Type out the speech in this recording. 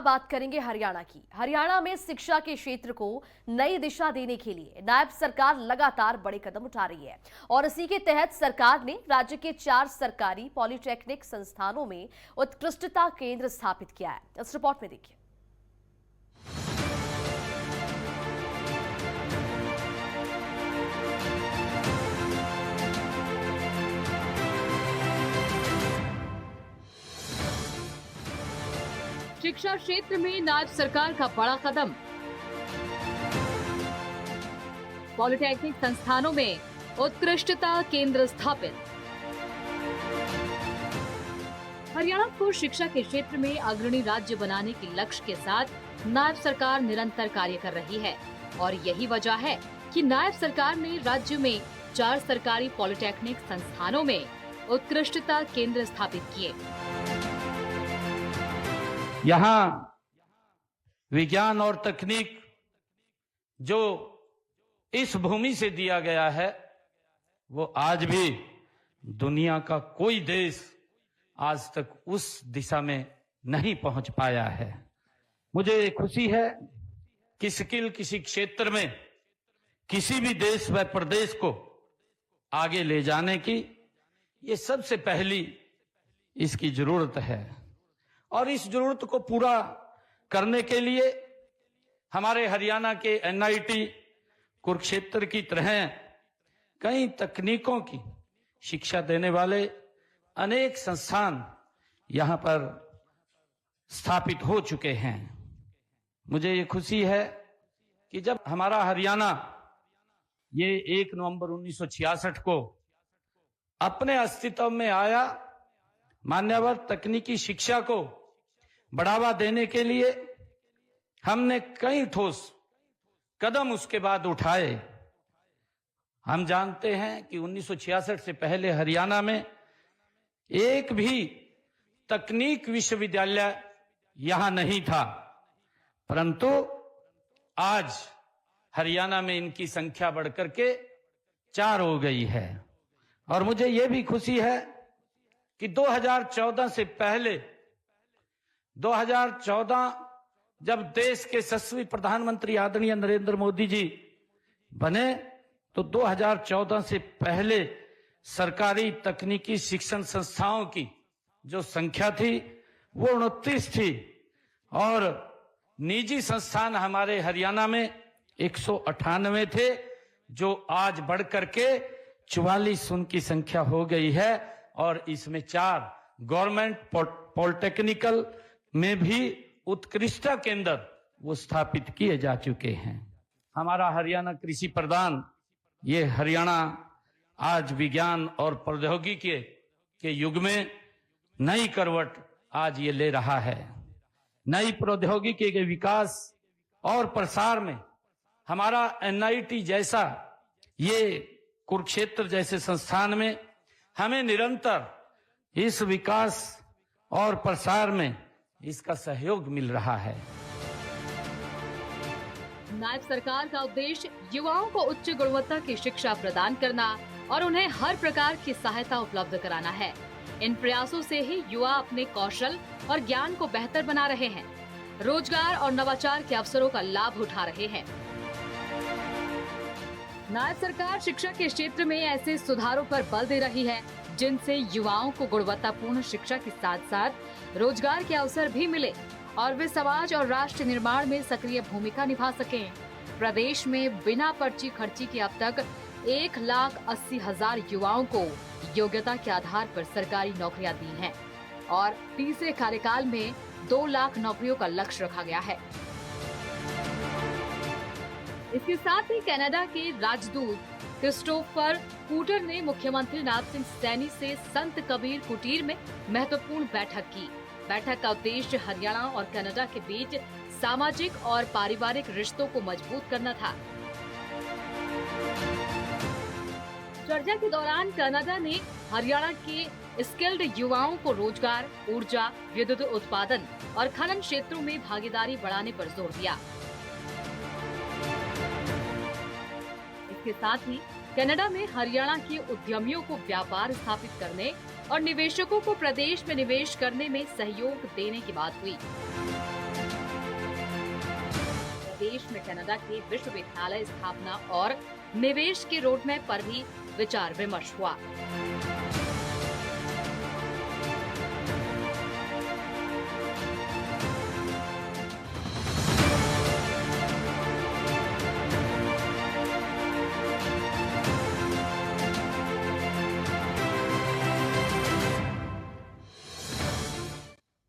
बात करेंगे हरियाणा की। हरियाणा में शिक्षा के क्षेत्र को नई दिशा देने के लिए नायब सरकार लगातार बड़े कदम उठा रही है और इसी के तहत सरकार ने राज्य के 4 सरकारी पॉलिटेक्निक संस्थानों में उत्कृष्टता केंद्र स्थापित किया है। इस रिपोर्ट में देखिए। शिक्षा क्षेत्र में नायब सरकार का बड़ा कदम। पॉलिटेक्निक संस्थानों में उत्कृष्टता केंद्र स्थापित। हरियाणा को शिक्षा के क्षेत्र में अग्रणी राज्य बनाने के लक्ष्य के साथ नायब सरकार निरंतर कार्य कर रही है और यही वजह है कि नायब सरकार ने राज्य में 4 सरकारी पॉलिटेक्निक संस्थानों में उत्कृष्टता केंद्र स्थापित किए। यहाँ विज्ञान और तकनीक जो इस भूमि से दिया गया है वो आज भी दुनिया का कोई देश आज तक उस दिशा में नहीं पहुंच पाया है। मुझे खुशी है कि स्किल किसी क्षेत्र में किसी भी देश व प्रदेश को आगे ले जाने की ये सबसे पहली इसकी जरूरत है और इस जरूरत को पूरा करने के लिए हमारे हरियाणा के एनआईटी कुरुक्षेत्र की तरह कई तकनीकों की शिक्षा देने वाले अनेक संस्थान यहां पर स्थापित हो चुके हैं। मुझे ये खुशी है कि जब हमारा हरियाणा ये 1 नवंबर 1966 को अपने अस्तित्व में आया, मान्यवर तकनीकी शिक्षा को बढ़ावा देने के लिए हमने कई ठोस कदम उसके बाद उठाए। हम जानते हैं कि 1966 से पहले हरियाणा में एक भी तकनीक विश्वविद्यालय यहां नहीं था, परंतु आज हरियाणा में इनकी संख्या बढ़कर के 4 हो गई है। और मुझे यह भी खुशी है कि 2014 से पहले 2014 जब देश के यशस्वी प्रधानमंत्री आदरणीय नरेंद्र मोदी जी बने तो 2014 से पहले सरकारी तकनीकी शिक्षण संस्थाओं की जो संख्या थी वो 29 थी और निजी संस्थान हमारे हरियाणा में 198 थे, जो आज बढ़कर के 44 उनकी संख्या हो गई है और इसमें 4 गवर्नमेंट पॉलिटेक्निकल में भी उत्कृष्टता केंद्र वो स्थापित किए जा चुके हैं। हमारा हरियाणा कृषि प्रधान ये हरियाणा आज विज्ञान और प्रौद्योगिकी के युग में नई करवट आज ये ले रहा है। नई प्रौद्योगिकी के विकास और प्रसार में हमारा एनआईटी जैसा ये कुरुक्षेत्र जैसे संस्थान में हमें निरंतर इस विकास और प्रसार में इसका सहयोग मिल रहा है। नायब सरकार का उद्देश्य युवाओं को उच्च गुणवत्ता की शिक्षा प्रदान करना और उन्हें हर प्रकार की सहायता उपलब्ध कराना है। इन प्रयासों से ही युवा अपने कौशल और ज्ञान को बेहतर बना रहे हैं, रोजगार और नवाचार के अवसरों का लाभ उठा रहे हैं। नायब सरकार शिक्षा के क्षेत्र में ऐसे सुधारों पर बल दे रही है जिनसे युवाओं को गुणवत्तापूर्ण शिक्षा के साथ साथ रोजगार के अवसर भी मिले और वे समाज और राष्ट्र निर्माण में सक्रिय भूमिका निभा सकें। प्रदेश में बिना पर्ची खर्ची के अब तक 1,80,000 युवाओं को योग्यता के आधार पर सरकारी नौकरियां दी हैं और तीसरे कार्यकाल में 2 लाख नौकरियों का लक्ष्य रखा गया है। इसके साथ ही कनाडा के राजदूत क्रिस्टोफर कूटर ने मुख्यमंत्री नायब सिंह सैनी से संत कबीर कुटीर में महत्वपूर्ण बैठक की। बैठक का उद्देश्य हरियाणा और कनाडा के बीच सामाजिक और पारिवारिक रिश्तों को मजबूत करना था। चर्चा के दौरान कनाडा ने हरियाणा के स्किल्ड युवाओं को रोजगार, ऊर्जा, विद्युत उत्पादन और खनन क्षेत्रों में भागीदारी बढ़ाने पर जोर दिया। इसके साथ ही कनाडा में हरियाणा के उद्यमियों को व्यापार स्थापित करने और निवेशकों को प्रदेश में निवेश करने में सहयोग देने की बात हुई। कनाडा के विश्वविद्यालय स्थापना और निवेश के रोडमैप पर भी विचार विमर्श हुआ।